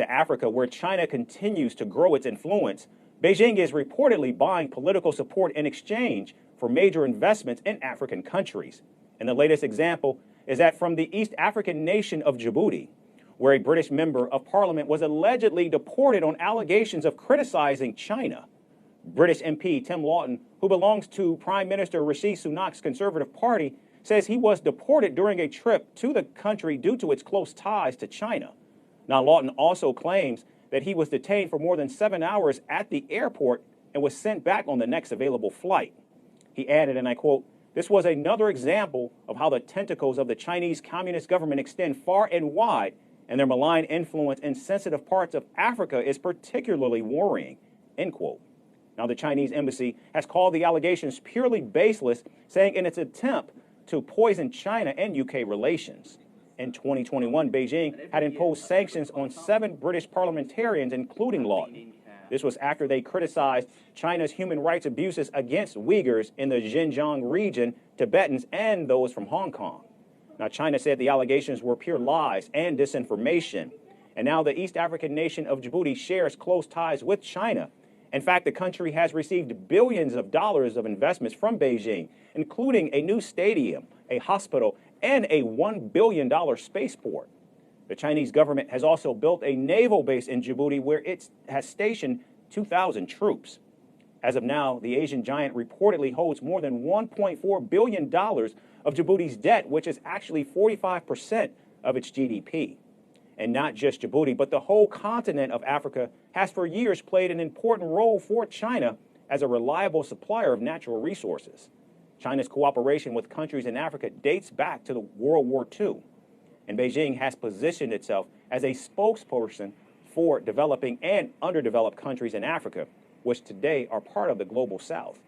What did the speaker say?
To Africa, where China continues to grow its influence, Beijing is reportedly buying political support in exchange for major investments in African countries. And the latest example is that from the East African nation of Djibouti, where a British member of parliament was allegedly deported on allegations of criticizing China. British MP Tim Lawton, who belongs to Prime Minister Rishi Sunak's Conservative Party, says he was deported during a trip to the country due to its close ties to China. Now, Lawton also claims that he was detained for more than 7 hours at the airport and was sent back on the next available flight. He added, and I quote, "This was another example of how the tentacles of the Chinese Communist government extend far and wide, and their malign influence in sensitive parts of Africa is particularly worrying," end quote. Now, the Chinese embassy has called the allegations purely baseless, saying in its attempt to poison China and UK relations. In 2021, Beijing had imposed sanctions on 7 British parliamentarians, including Lawton. This was after they criticized China's human rights abuses against Uyghurs in the Xinjiang region, Tibetans, and those from Hong Kong. Now, China said the allegations were pure lies and disinformation. And now the East African nation of Djibouti shares close ties with China. In fact, the country has received billions of dollars of investments from Beijing, including a new stadium, a hospital, and a $1 billion spaceport. The Chinese government has also built a naval base in Djibouti where it has stationed 2,000 troops. As of now, the Asian giant reportedly holds more than $1.4 billion of Djibouti's debt, which is actually 45% of its GDP. And not just Djibouti, but the whole continent of Africa has for years played an important role for China as a reliable supplier of natural resources. China's cooperation with countries in Africa dates back to World War II. And Beijing has positioned itself as a spokesperson for developing and underdeveloped countries in Africa, which today are part of the global South.